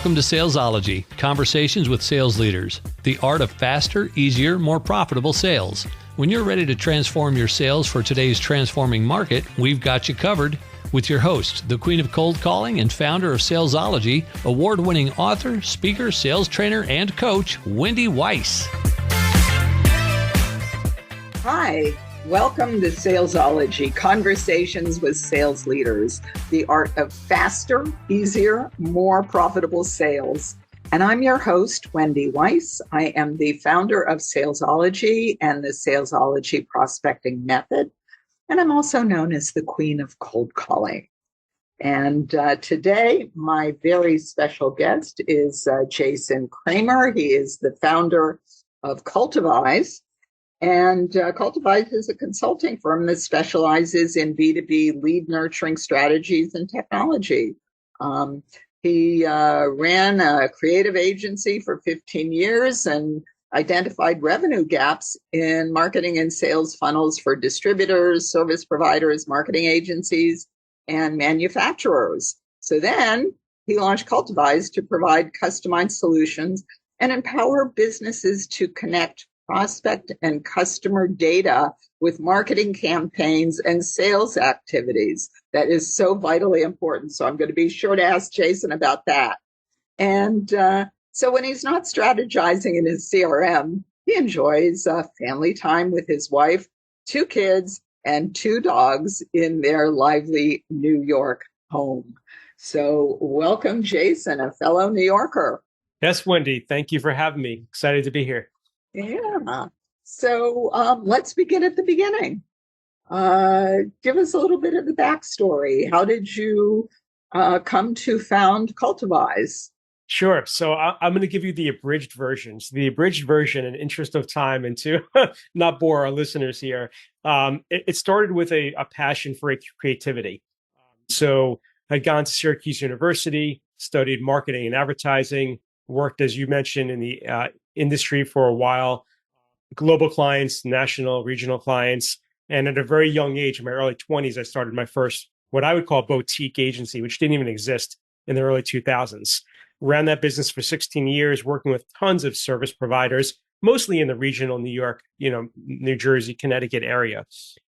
Welcome to Salesology, conversations with sales leaders, the art of faster, easier, more profitable sales. When you're ready to transform your sales for today's transforming market, we've got you covered with your host, the queen of cold calling and founder of Salesology, award-winning author, speaker, sales trainer, and coach, Wendy Weiss. Hi. Welcome to Salesology, conversations with sales leaders, the art of faster, easier, more profitable sales. And I'm your host, Wendy Weiss. I am the founder of Salesology and the Salesology Prospecting Method. And I'm also known as the Queen of Cold Calling. And today, my very special guest is Jason Kramer. He is the founder of Cultivize. And Cultivize is a consulting firm that specializes in B2B lead nurturing strategies and technology. He ran a creative agency for 15 years and identified revenue gaps in marketing and sales funnels for distributors, service providers, marketing agencies, and manufacturers. So then he launched Cultivize to provide customized solutions and empower businesses to connect prospect and customer data with marketing campaigns and sales activities. That is so vitally important. So I'm going to be sure to ask Jason about that. And so when he's not strategizing in his CRM, he enjoys family time with his wife, 2 kids, and 2 dogs in their lively New York home. So welcome, Jason, a fellow New Yorker. Yes, Wendy. Thank you for having me. Excited to be here. Yeah. So let's begin at the beginning. Give us a little bit of the backstory. How did you come to found Cultivize? Sure. So I'm going to give you the abridged version. So the abridged version, in interest of time and to not bore our listeners here, it started with a passion for creativity. So I'd gone to Syracuse University, studied marketing and advertising, worked, as you mentioned, in the industry for a while, global clients, national, regional clients. And at a very young age, in my early 20s, I started my first, what I would call boutique agency, which didn't even exist in the early 2000s. Ran that business for 16 years, working with tons of service providers, mostly in the regional New York, New Jersey, Connecticut area.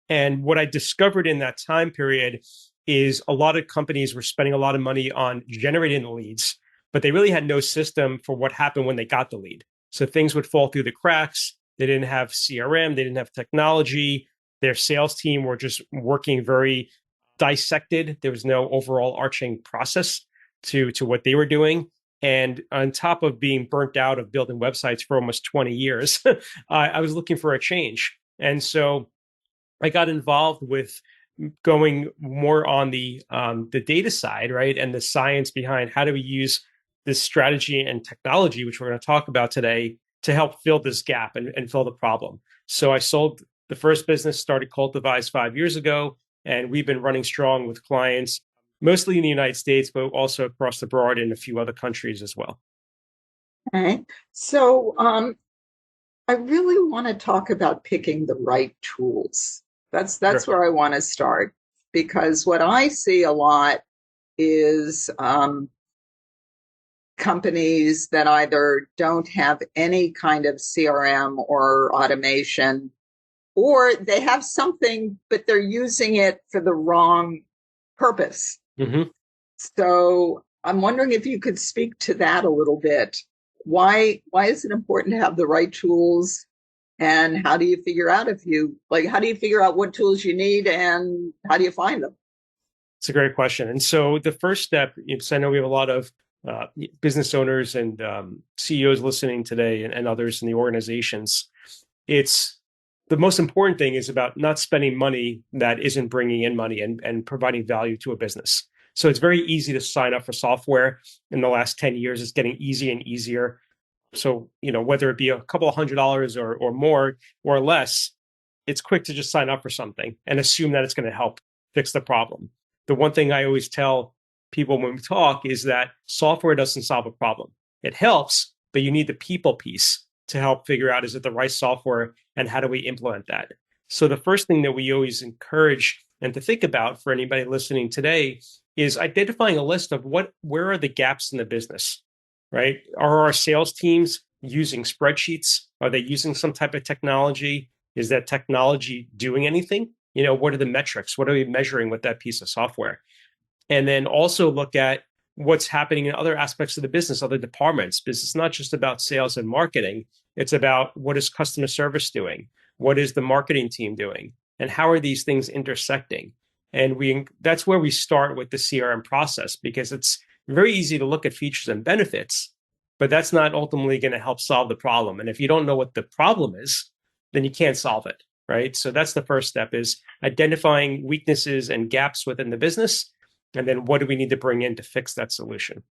And what I discovered in that time period is a lot of companies were spending a lot of money on generating the leads, but they really had no system for what happened when they got the lead. So things would fall through the cracks. They didn't have CRM. They didn't have technology. Their sales team were just working very dissected. There was no overall arching process to what they were doing. And on top of being burnt out of building websites for almost 20 years, I was looking for a change. And so I got involved with going more on the data side, right? And the science behind how do we use this strategy and technology, which we're going to talk about today, to help fill this gap and fill the problem. So I sold the first business, started Cultivize 5 years ago, and we've been running strong with clients, mostly in the United States, but also across the board in a few other countries as well. Okay. So I really want to talk about picking the right tools. That's Sure. where I want to start, because what I see a lot is companies that either don't have any kind of CRM or automation, or they have something, but they're using it for the wrong purpose. Mm-hmm. So I'm wondering if you could speak to that a little bit. Why is it important to have the right tools? And how do you figure out how do you figure out what tools you need and how do you find them? It's a great question. And so the first step, because I know we have a lot of business owners and CEOs listening today and others in the organizations, it's the most important thing is about not spending money that isn't bringing in money and providing value to a business. So it's very easy to sign up for software. In the last 10 years, it's getting easier and easier. So, whether it be a couple of $100 or more or less, it's quick to just sign up for something and assume that it's going to help fix the problem. The one thing I always tell people when we talk is that software doesn't solve a problem. It helps, but you need the people piece to help figure out, is it the right software and how do we implement that? So the first thing that we always encourage and to think about for anybody listening today is identifying a list of where are the gaps in the business? right? Are our sales teams using spreadsheets? Are they using some type of technology? Is that technology doing anything? What are the metrics? What are we measuring with that piece of software? And then also look at what's happening in other aspects of the business, other departments, because it's not just about sales and marketing. It's about what is customer service doing? What is the marketing team doing? And how are these things intersecting? And that's where we start with the CRM process, because it's very easy to look at features and benefits, but that's not ultimately going to help solve the problem. And if you don't know what the problem is, then you can't solve it, right? So that's the first step, is identifying weaknesses and gaps within the business. And then what do we need to bring in to fix that solution?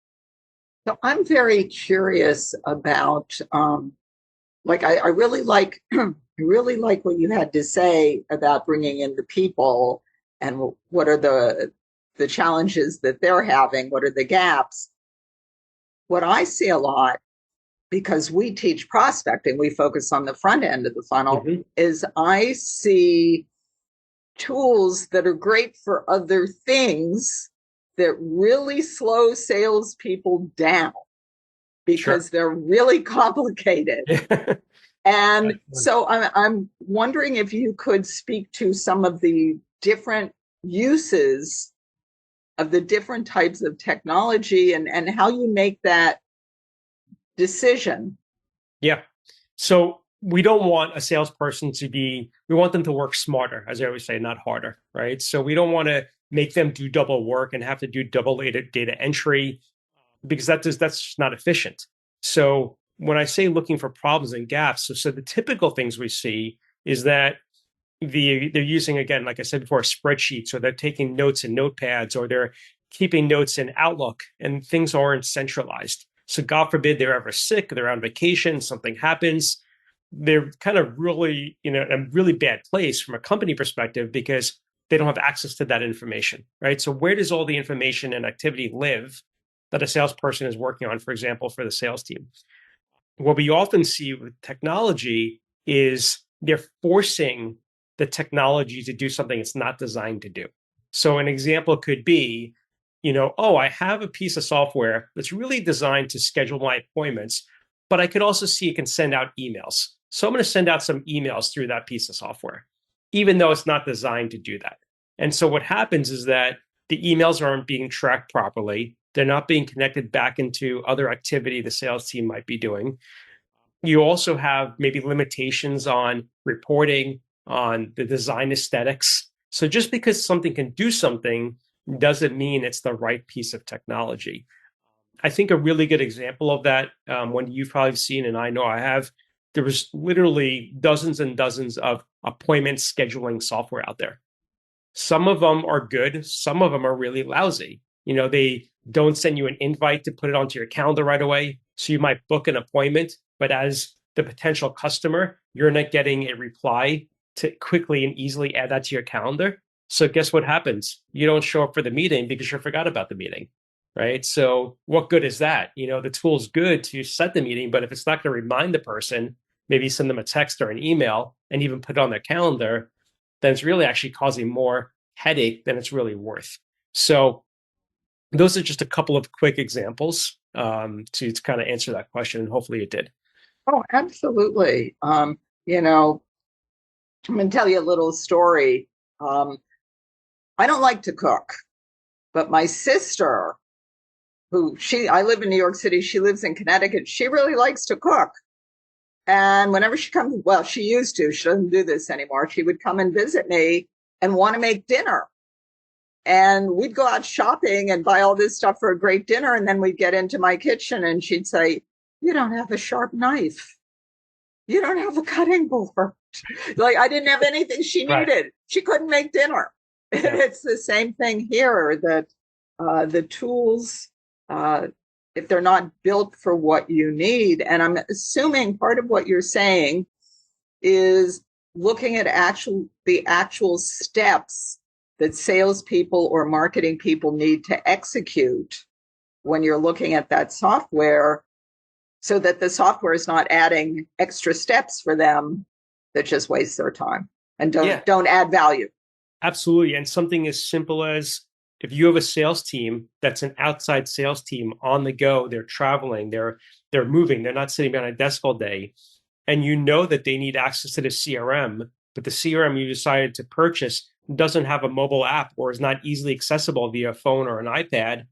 So I'm very curious about, I really like, I really like what you had to say about bringing in the people and what are the challenges that they're having, what are the gaps. What I see a lot, because we teach prospecting, we focus on the front end of the funnel, is I see tools that are great for other things that really slow salespeople down because they're really complicated. And so I'm wondering if you could speak to some of the different uses of the different types of technology and how you make that decision. Yeah. So we don't want a salesperson we want them to work smarter, as I always say, not harder, right? So we don't want to make them do double work and have to do double data entry, because that's just not efficient. So when I say looking for problems and gaps, so the typical things we see is that they're using, again, like I said before, spreadsheets, or they're taking notes in notepads, or they're keeping notes in Outlook, and things aren't centralized. So God forbid they're ever sick, they're on vacation, something happens. They're kind of really, in a really bad place from a company perspective, because they don't have access to that information, right? So where does all the information and activity live that a salesperson is working on, for example, for the sales team? What we often see with technology is they're forcing the technology to do something it's not designed to do. So an example could be, I have a piece of software that's really designed to schedule my appointments, but I could also see it can send out emails. So I'm going to send out some emails through that piece of software, even though it's not designed to do that. And so what happens is that the emails aren't being tracked properly. They're not being connected back into other activity the sales team might be doing. You also have maybe limitations on reporting, on the design aesthetics. So just because something can do something doesn't mean it's the right piece of technology. I think a really good example of that, one you've probably seen, and I know I have, there was literally dozens and dozens of appointment scheduling software out there. Some of them are good. Some of them are really lousy. They don't send you an invite to put it onto your calendar right away. So you might book an appointment, but as the potential customer, you're not getting a reply to quickly and easily add that to your calendar. So guess what happens? You don't show up for the meeting because you forgot about the meeting, right? So what good is that? The tool's good to set the meeting, but if it's not going to remind the person, maybe send them a text or an email and even put it on their calendar, then it's really actually causing more headache than it's really worth. So those are just a couple of quick examples to kind of answer that question, and hopefully it did. Oh, absolutely. I'm going to tell you a little story. I don't like to cook, but my sister, I live in New York City, she lives in Connecticut, she really likes to cook. And whenever she comes, well, she used to, she doesn't do this anymore. She would come and visit me and want to make dinner. And we'd go out shopping and buy all this stuff for a great dinner. And then we'd get into my kitchen and she'd say, "You don't have a sharp knife. You don't have a cutting board." Like I didn't have anything she needed. Right. She couldn't make dinner. Yeah. It's the same thing here, that the tools, if they're not built for what you need, and I'm assuming part of what you're saying is looking at the actual steps that salespeople or marketing people need to execute when you're looking at that software, so that the software is not adding extra steps for them that just waste their time and don't add value. Absolutely. And something as simple as if you have a sales team that's an outside sales team on the go, they're traveling, they're moving, they're not sitting behind a desk all day, and you know that they need access to the CRM, but the CRM you decided to purchase doesn't have a mobile app or is not easily accessible via phone or an iPad,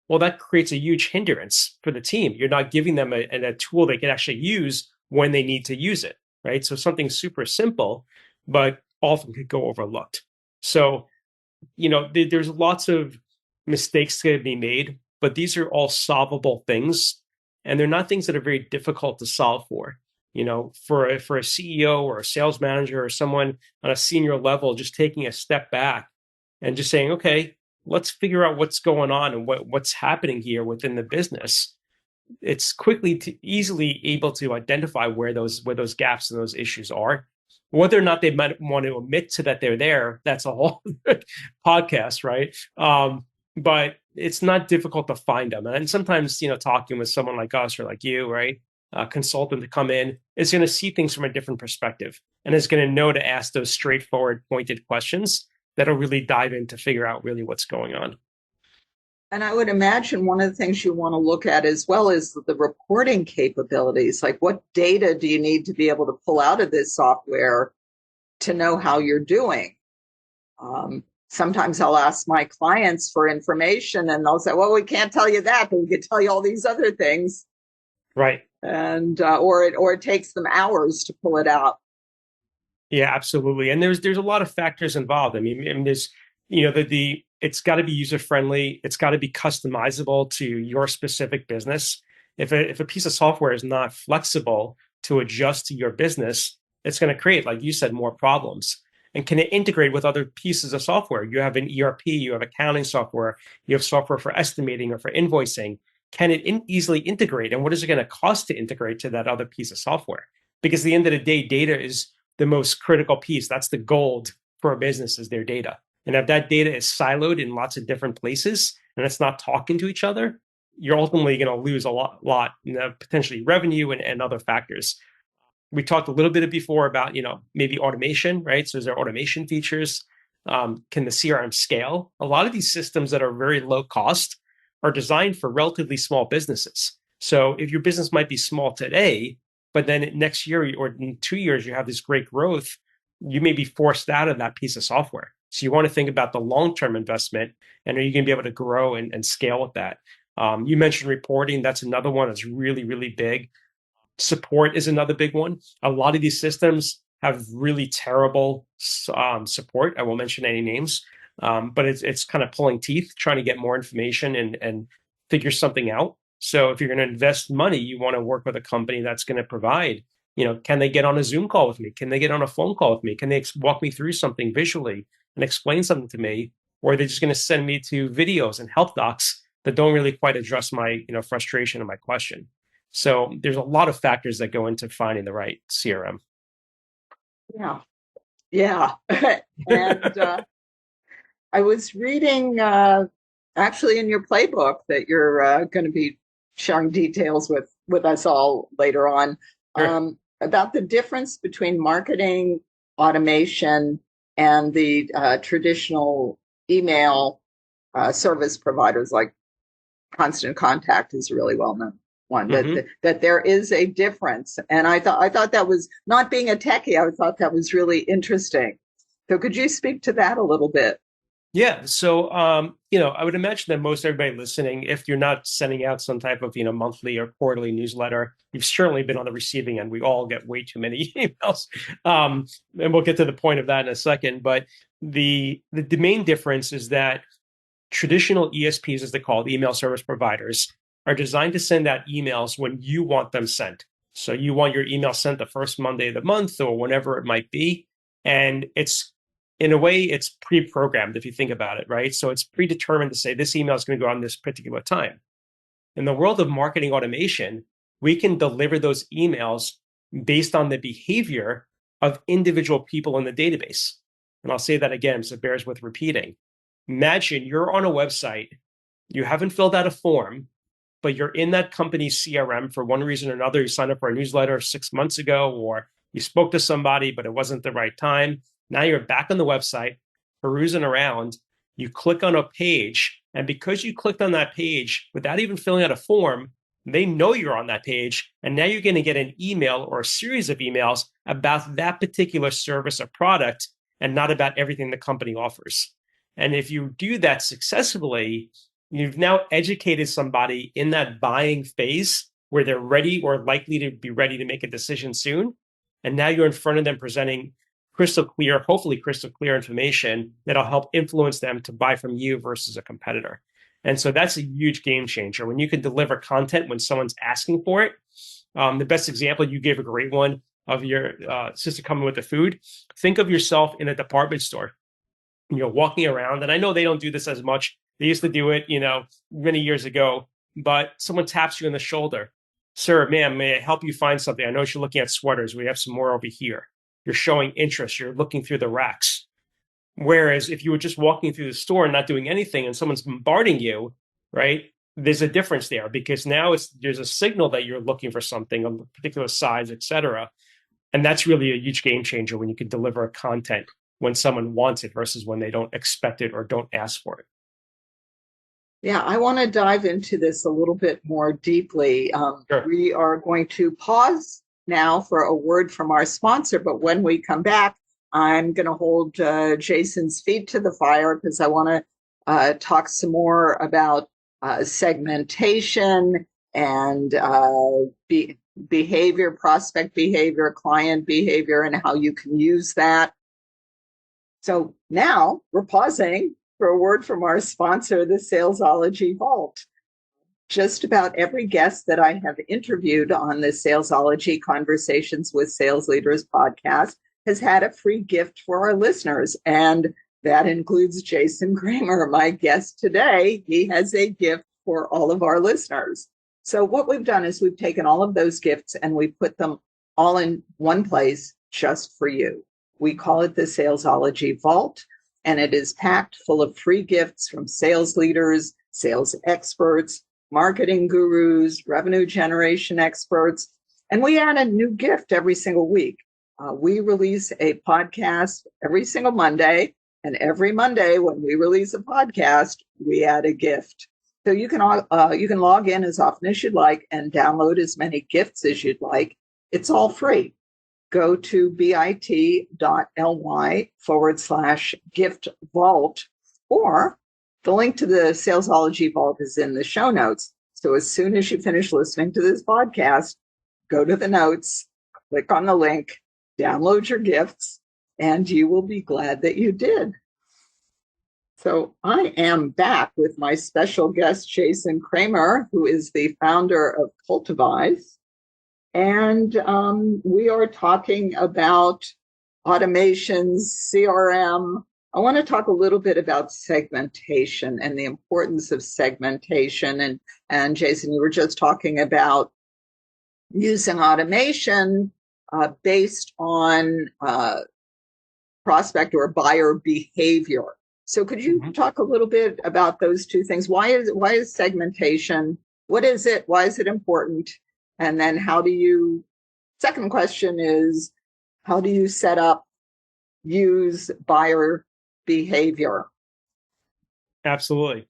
well, that creates a huge hindrance for the team. You're not giving them a tool they can actually use when they need to use it, right? So something super simple, but often could go overlooked. So, there's lots of mistakes to be made, but these are all solvable things. And they're not things that are very difficult to solve for. For a CEO or a sales manager or someone on a senior level, just taking a step back and just saying, okay, let's figure out what's going on and what's happening here within the business. It's easily able to identify where those gaps and those issues are. Whether or not they might want to admit to that they're there, that's a whole podcast, right? But it's not difficult to find them. And sometimes, talking with someone like us or like you, right, a consultant to come in is going to see things from a different perspective and is going to know to ask those straightforward, pointed questions that'll really dive in to figure out really what's going on. And I would imagine one of the things you want to look at as well is the reporting capabilities. Like, what data do you need to be able to pull out of this software to know how you're doing? Sometimes I'll ask my clients for information and they'll say, well, we can't tell you that, but we can tell you all these other things. Right. And or it takes them hours to pull it out. Yeah, absolutely. And there's a lot of factors involved. I mean there's, it's got to be user friendly. It's got to be customizable to your specific business. If a piece of software is not flexible to adjust to your business, it's going to create, like you said, more problems. And can it integrate with other pieces of software? You have an ERP, you have accounting software, you have software for estimating or for invoicing. Can it easily integrate? And what is it going to cost to integrate to that other piece of software? Because at the end of the day, data is the most critical piece. That's the gold for a business, is their data. And if that data is siloed in lots of different places and it's not talking to each other, you're ultimately going to lose a lot, potentially revenue and other factors. We talked a little bit before about, maybe automation, right? So is there automation features? Can the CRM scale? A lot of these systems that are very low cost are designed for relatively small businesses. So if your business might be small today, but then next year or in 2 years, you have this great growth, you may be forced out of that piece of software. So you want to think about the long-term investment, and are you going to be able to grow and scale with that? You mentioned reporting. That's another one that's really, really big. Support is another big one. A lot of these systems have really terrible support. I won't mention any names, but it's kind of pulling teeth, trying to get more information and figure something out. So if you're going to invest money, you want to work with a company that's going to provide, can they get on a Zoom call with me? Can they get on a phone call with me? Can they walk me through something visually and explain something to me? Or are they just going to send me to videos and help docs that don't really quite address my, frustration or my question? So there's a lot of factors that go into finding the right CRM. Yeah. And I was reading actually in your playbook that you're going to be sharing details with us all later on, Sure. About the difference between marketing automation and the traditional email service providers, like Constant Contact is a really well-known one. That there is a difference. And I thought that was, not being a techie, I thought that was really interesting. So could you speak to that a little bit? Yeah. So, I would imagine that most everybody listening, if you're not sending out some type of, monthly or quarterly newsletter, you've certainly been on the receiving end. We all get way too many emails. And we'll get to the point of that in a second. But the main difference is that traditional ESPs, as they call it, email service providers, are designed to send out emails when you want them sent. So you want your email sent the first Monday of the month or whenever it might be. And in a way, it's pre-programmed if you think about it, right? So it's predetermined to say this email is going to go on this particular time. In the world of marketing automation, we can deliver those emails based on the behavior of individual people in the database. And I'll say that again, so it bears with repeating. Imagine you're on a website, you haven't filled out a form, but you're in that company's CRM for one reason or another. You signed up for a newsletter 6 months ago, or you spoke to somebody, but it wasn't the right time. Now you're back on the website, perusing around, You click on a page, and because you clicked on that page without even filling out a form, they know you're on that page. And now you're going to get an email or a series of emails about that particular service or product and not about everything the company offers. And if you do that successfully, you've now educated somebody in that buying phase where they're ready or likely to be ready to make a decision soon. And now you're in front of them presenting crystal clear, hopefully crystal clear information that'll help influence them to buy from you versus a competitor. And so that's a huge game changer when you can deliver content when someone's asking for it. The best example, you gave a great one of your sister coming with the food. Think of yourself in a department store, walking around. And I know they don't do this as much. They used to do it, many years ago, but someone taps you on the shoulder. Sir, ma'am, may I help you find something? I know you're looking at sweaters. We have some more over here. You're showing interest. You're looking through the racks. Whereas if you were just walking through the store and not doing anything and someone's bombarding you, right, there's a difference there because now there's a signal that you're looking for something, a particular size, et cetera. And that's really a huge game changer when you can deliver content when someone wants it versus when they don't expect it or don't ask for it. Yeah, I want to dive into this a little bit more deeply. Sure. We are going to pause now for a word from our sponsor, but when we come back, I'm going to hold Jason's feet to the fire because I want to talk some more about segmentation and behavior, prospect behavior, client behavior, and how you can use that. So now we're pausing for a word from our sponsor, the Salesology Vault. Just about every guest that I have interviewed on the Salesology Conversations with Sales Leaders podcast has had a free gift for our listeners. And that includes Jason Kramer, my guest today. He has a gift for all of our listeners. So what we've done is we've taken all of those gifts and we put them all in one place just for you. We call it the Salesology Vault, and it is packed full of free gifts from sales leaders, sales experts, marketing gurus, revenue generation experts, and we add a new gift every single week. We release a podcast every single Monday, and every Monday when we release a podcast, we add a gift. So you can log in as often as you'd like and download as many gifts as you'd like. It's all free. Go to bit.ly/gift vault, or the link to the Salesology Vault is in the show notes. So as soon as you finish listening to this podcast, go to the notes, click on the link, download your gifts, and you will be glad that you did. So I am back with my special guest, Jason Kramer, who is the founder of Cultivize. And we are talking about automations, CRM. I want to talk a little bit about segmentation and the importance of segmentation. And Jason, you were just talking about using automation based on prospect or buyer behavior. So could you talk a little bit about those two things? Why is segmentation? What is it? Why is it important? And then second question is, how do you set up, use buyer behavior? Absolutely.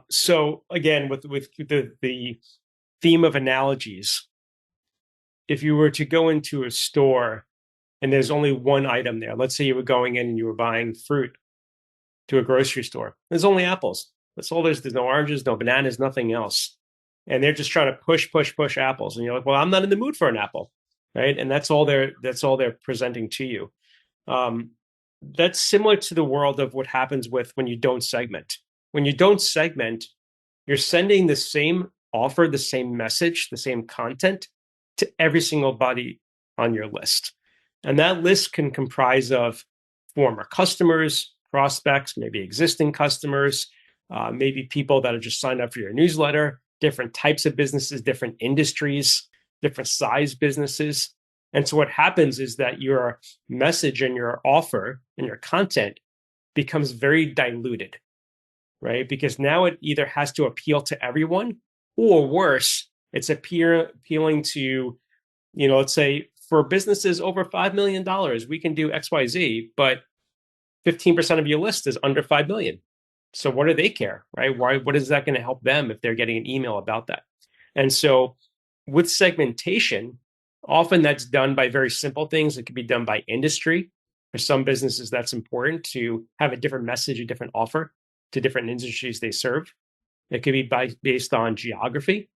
So again, with the theme of analogies, if you were to go into a store and there's only one item there, let's say you were going in and you were buying fruit to a grocery store, there's only apples. That's all there's no oranges, no bananas, nothing else. And they're just trying to push apples. And you're like, well, I'm not in the mood for an apple, right? And that's all they're presenting to you. That's similar to the world of what happens when you don't segment. When you don't segment, you're sending the same offer, the same message, the same content to every single body on your list. And that list can comprise of former customers, prospects, maybe existing customers, maybe people that have just signed up for your newsletter, different types of businesses, different industries, different size businesses. And so what happens is that your message and your offer and your content becomes very diluted, right? Because now it either has to appeal to everyone, or worse, it's appealing to, let's say for businesses over $5 million, we can do XYZ, but 15% of your list is under $5 million. So what do they care, right? Why? What is that going to help them if they're getting an email about that? And so with segmentation, often that's done by very simple things. It could be done by industry. For some businesses, that's important to have a different message, a different offer to different industries they serve. It could be based on geography.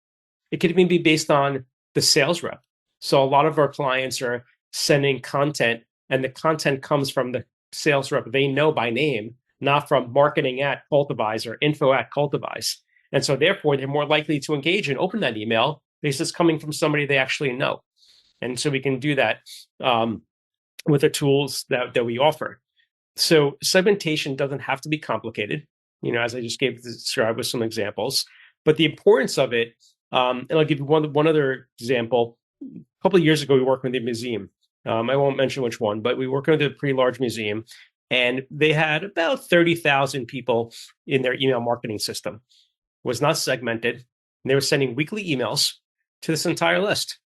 It could even be based on the sales rep. So a lot of our clients are sending content, and the content comes from the sales rep they know by name, not from marketing at Cultivize or info at Cultivize. And so therefore, they're more likely to engage and open that email because it's coming from somebody they actually know. And so we can do that with the tools that we offer. So segmentation doesn't have to be complicated, as I just gave to describe with some examples. But the importance of it, and I'll give you one other example. A couple of years ago, we worked with a museum. I won't mention which one, but we worked with a pretty large museum, and they had about 30,000 people in their email marketing system. It was not segmented, and they were sending weekly emails to this entire list.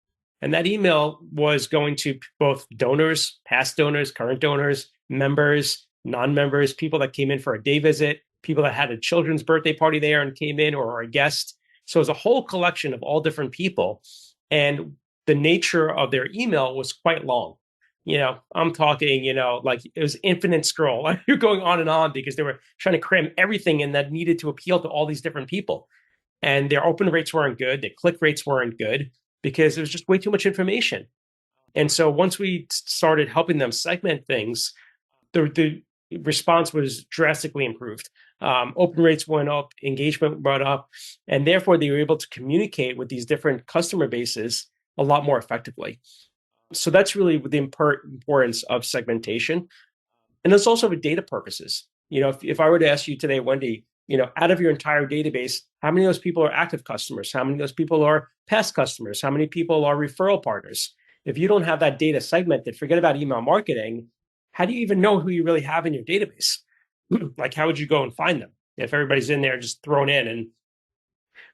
And that email was going to both donors, past donors, current donors, members, non-members, people that came in for a day visit, people that had a children's birthday party there and came in, or a guest. So it was a whole collection of all different people. And the nature of their email was quite long. I'm talking, like it was infinite scroll. You're going on and on because they were trying to cram everything in that needed to appeal to all these different people. And their open rates weren't good. Their click rates weren't good because it was just way too much information. And so once we started helping them segment things, the response was drastically improved. Open rates went up, engagement went up, and therefore they were able to communicate with these different customer bases a lot more effectively. So that's really the importance of segmentation. And it's also for data purposes. If I were to ask you today, Wendy, out of your entire database, how many of those people are active customers? How many of those people are past customers? How many people are referral partners? If you don't have that data segmented, forget about email marketing. How do you even know who you really have in your database? Like, how would you go and find them if everybody's in there just thrown in? And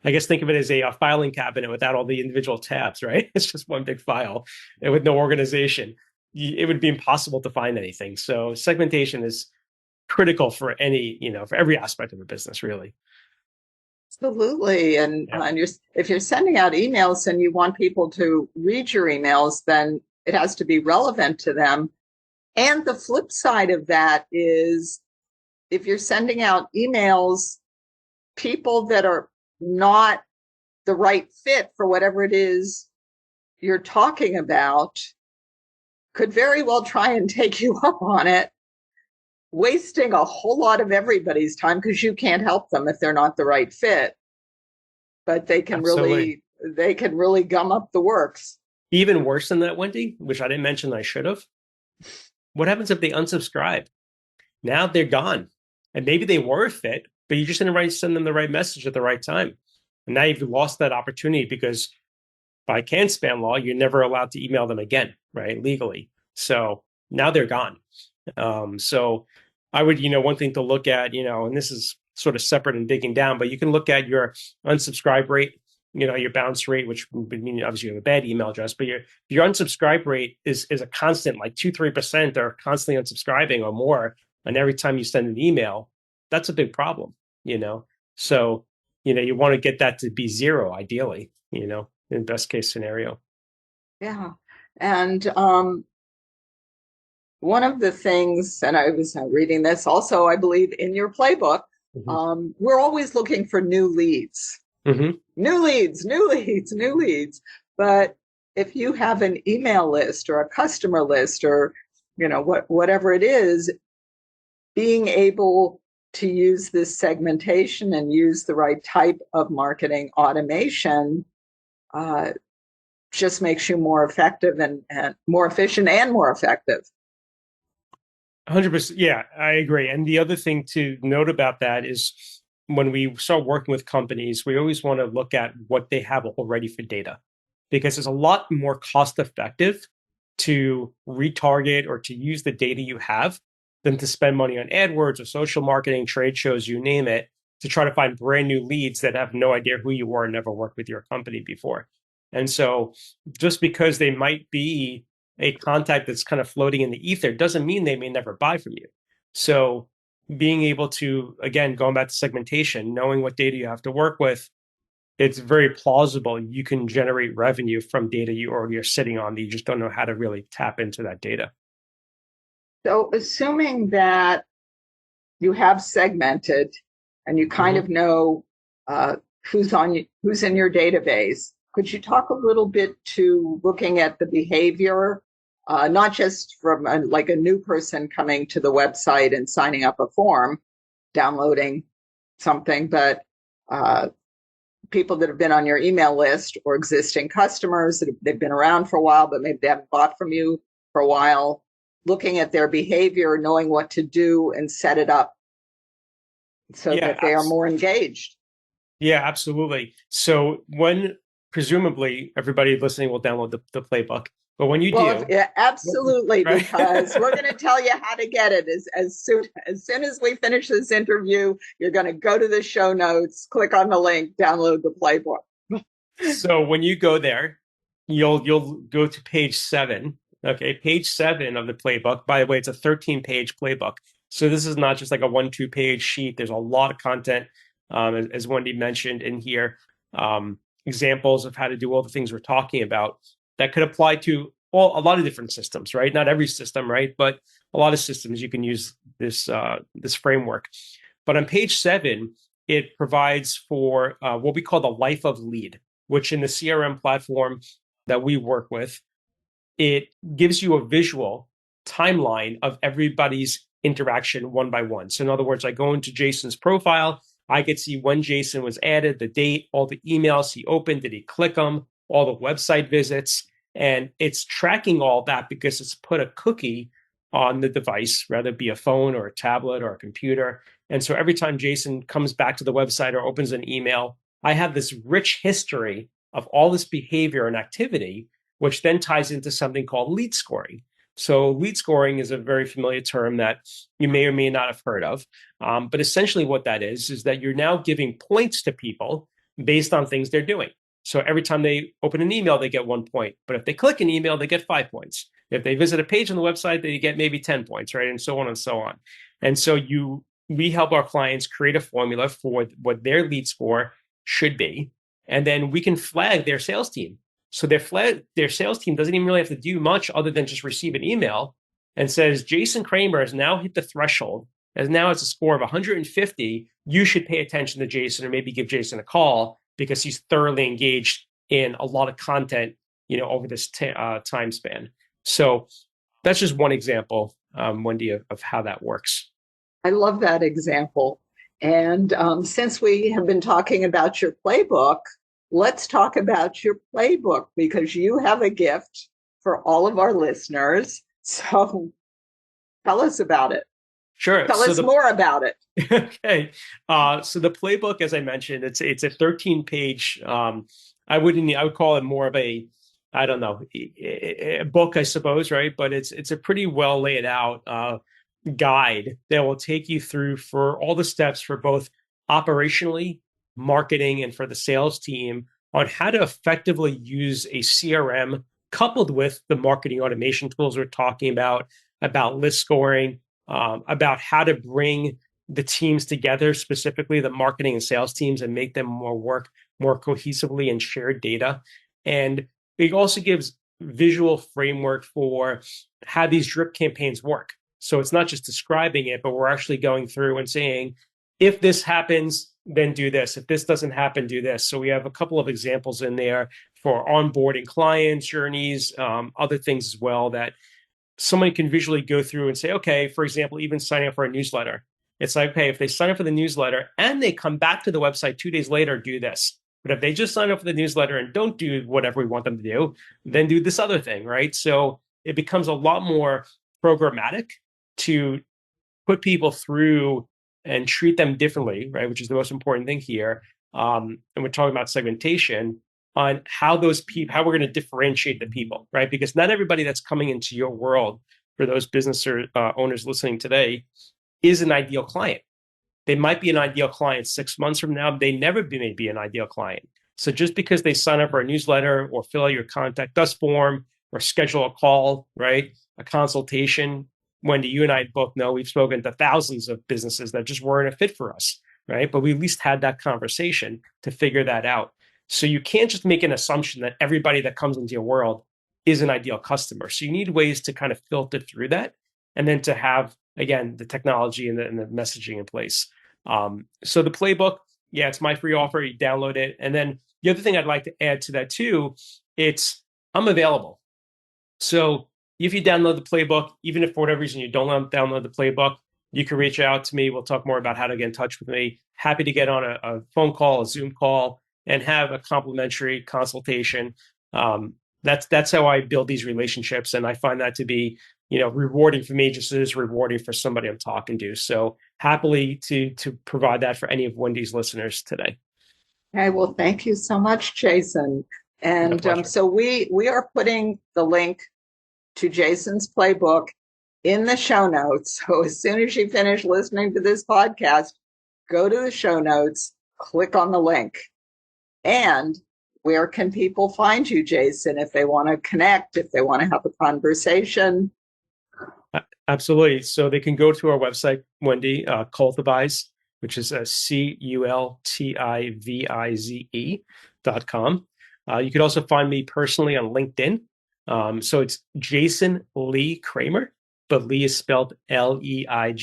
I guess think of it as a filing cabinet without all the individual tabs, right? It's just one big file and with no organization. It would be impossible to find anything. So segmentation is critical for for every aspect of a business, really. Absolutely. And if you're sending out emails and you want people to read your emails, then it has to be relevant to them. And the flip side of that is if you're sending out emails, people that are not the right fit for whatever it is you're talking about could very well try and take you up on it, wasting a whole lot of everybody's time because you can't help them if they're not the right fit. But they can Absolutely. really gum up the works. Even worse than that, Wendy, which I didn't mention I should have. What happens if they unsubscribe? Now they're gone. And maybe they were a fit, but you just didn't send them the right message at the right time. And now you've lost that opportunity because by CAN-SPAM law, you're never allowed to email them again, right? Legally. So now they're gone. So I would, one thing to look at, and this is sort of separate and digging down, but you can look at your unsubscribe rate, your bounce rate, which would mean obviously you have a bad email address, but your unsubscribe rate is a constant, like 2-3% are constantly unsubscribing or more. And every time you send an email, that's a big problem, So, you want to get that to be zero, ideally, in best case scenario. Yeah. And one of the things, and I was reading this also, I believe in your playbook, we're always looking for new leads. New leads. But if you have an email list or a customer list or, whatever it is, being able to use this segmentation and use the right type of marketing automation just makes you more effective and more efficient and more effective. 100%. Yeah, I agree. And the other thing to note about that is when we start working with companies, we always want to look at what they have already for data, because it's a lot more cost effective to retarget or to use the data you have than to spend money on AdWords or social marketing, trade shows, you name it, to try to find brand new leads that have no idea who you are and never worked with your company before. And so just because they might be a contact that's kind of floating in the ether doesn't mean they may never buy from you. So being able to, again, going back to segmentation, knowing what data you have to work with, it's very plausible you can generate revenue from data you already are sitting on that you just don't know how to really tap into that data. So assuming that you have segmented and you kind of know who's in your database, could you talk a little bit to looking at the behavior, not just from like a new person coming to the website and signing up a form, downloading something, but people that have been on your email list or existing customers that they've been around for a while, but maybe they haven't bought from you for a while, looking at their behavior, knowing what to do and set it up so that they are more engaged. Yeah, absolutely. So when presumably everybody listening will download the playbook, but when you do, yeah, absolutely, right? Because we're going to tell you how to get it as soon as we finish this interview. You're going to go to the show notes, click on the link, download the playbook. So when you go there, you'll go to page 7. Okay, page 7 of the playbook. By the way, it's a 13-page playbook. So this is not just like a 1-2 page sheet. There's a lot of content, as Wendy mentioned in here, examples of how to do all the things we're talking about that could apply to a lot of different systems, right? Not every system, right? But a lot of systems you can use this framework. But on page 7, it provides for what we call the life of lead, which in the CRM platform that we work with, it gives you a visual timeline of everybody's interaction one by one. So in other words, I go into Jason's profile, I could see when Jason was added, the date, all the emails he opened, did he click them, all the website visits, and it's tracking all that because it's put a cookie on the device, whether it be a phone or a tablet or a computer. And so every time Jason comes back to the website or opens an email, I have this rich history of all this behavior and activity, which then ties into something called lead scoring. So lead scoring is a very familiar term that you may or may not have heard of. But essentially what that is that you're now giving points to people based on things they're doing. So every time they open an email, they get 1 point. But if they click an email, they get 5 points. If they visit a page on the website, they get maybe 10 points, right? And so on and so on. And so we help our clients create a formula for what their lead score should be. And then we can flag their sales team. So their sales team doesn't even really have to do much other than just receive an email and says, Jason Kramer has now hit the threshold. As now it's a score of 150. You should pay attention to Jason or maybe give Jason a call because he's thoroughly engaged in a lot of content, over this time span. So that's just one example, Wendy, of how that works. I love that example. And since we have been talking about your playbook, let's talk about your playbook because you have a gift for all of our listeners. So tell us about it. Sure. Tell us more about it. Okay. So the playbook, as I mentioned, it's a 13-page. I would call it more of a book, I suppose, right? But it's a pretty well laid out guide that will take you through for all the steps for both operationally, marketing, and for the sales team on how to effectively use a CRM coupled with the marketing automation tools we're talking about list scoring, about how to bring the teams together, specifically the marketing and sales teams, and make them work more cohesively and share data. And it also gives visual framework for how these drip campaigns work. So it's not just describing it, but we're actually going through and saying, if this happens, then do this. If this doesn't happen, do this. So we have a couple of examples in there for onboarding clients, journeys, other things as well that somebody can visually go through and say, okay, for example, even signing up for a newsletter. It's like, okay, if they sign up for the newsletter and they come back to the website 2 days later, do this. But if they just sign up for the newsletter and don't do whatever we want them to do, then do this other thing, right? So it becomes a lot more programmatic to put people through and treat them differently, right? Which is the most important thing here. And we're talking about segmentation on how we're going to differentiate the people, right? Because not everybody that's coming into your world, for those business owners listening today, is an ideal client. They might be an ideal client 6 months from now. They never may be an ideal client. So just because they sign up for a newsletter or fill out your contact us form or schedule a call, right? A consultation, Wendy, you and I both know we've spoken to thousands of businesses that just weren't a fit for us, right? But we at least had that conversation to figure that out. So you can't just make an assumption that everybody that comes into your world is an ideal customer. So you need ways to kind of filter through that, and then to have, again, the technology and the messaging in place. So the playbook, yeah, it's my free offer. You download it. And then the other thing I'd like to add to that too, I'm available. So if you download the playbook, even if for whatever reason you don't want to download the playbook, you can reach out to me. We'll talk more about how to get in touch with me. Happy to get on a phone call, a Zoom call, and have a complimentary consultation. That's how I build these relationships. And I find that to be, rewarding for me, just as rewarding for somebody I'm talking to. So happily to provide that for any of Wendy's listeners today. Okay, well, thank you so much, Jason. And so we are putting the link to Jason's playbook in the show notes. So as soon as you finish listening to this podcast, go to the show notes, click on the link. And where can people find you, Jason, if they want to connect, if they want to have a conversation? Absolutely. So they can go to our website, Wendy, Cultivize, which is CULTIVIZE.com. You could also find me personally on LinkedIn. So it's Jason Lee Kramer, but Lee is spelled Leigh.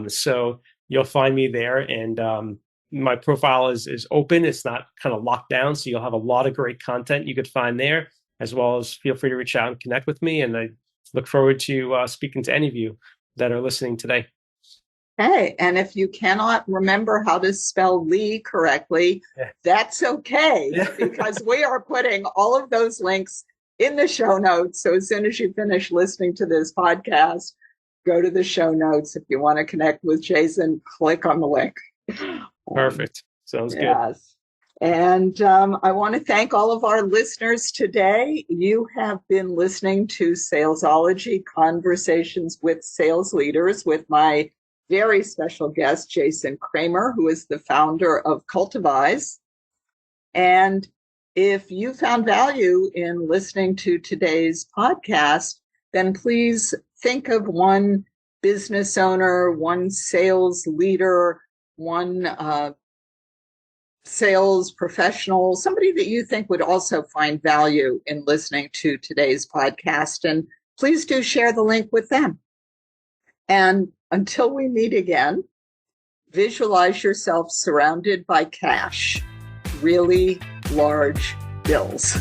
So you'll find me there, and my profile is open. It's not kind of locked down. So you'll have a lot of great content you could find there, as well as feel free to reach out and connect with me. And I look forward to speaking to any of you that are listening today. Hey, and if you cannot remember how to spell Lee correctly, that's okay, because we are putting all of those links in the show notes. So as soon as you finish listening to this podcast, go to the show notes. If you want to connect with Jason, click on the link. Perfect. Sounds good. Yes. And I want to thank all of our listeners today. You have been listening to Salesology, Conversations with Sales Leaders, with my very special guest, Jason Kramer, who is the founder of Cultivize. And if you found value in listening to today's podcast, then please think of one business owner, one sales leader, one sales professional, somebody that you think would also find value in listening to today's podcast. And please do share the link with them. And until we meet again, visualize yourself surrounded by cash, really large bills.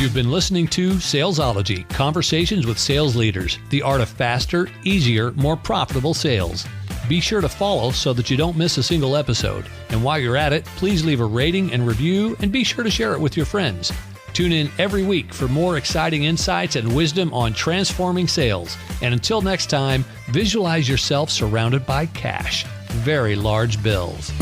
You've been listening to Salesology, Conversations with Sales Leaders, the art of faster, easier, more profitable sales. Be sure to follow so that you don't miss a single episode. And while you're at it, please leave a rating and review, and be sure to share it with your friends. Tune in every week for more exciting insights and wisdom on transforming sales. And until next time, visualize yourself surrounded by cash, very large bills.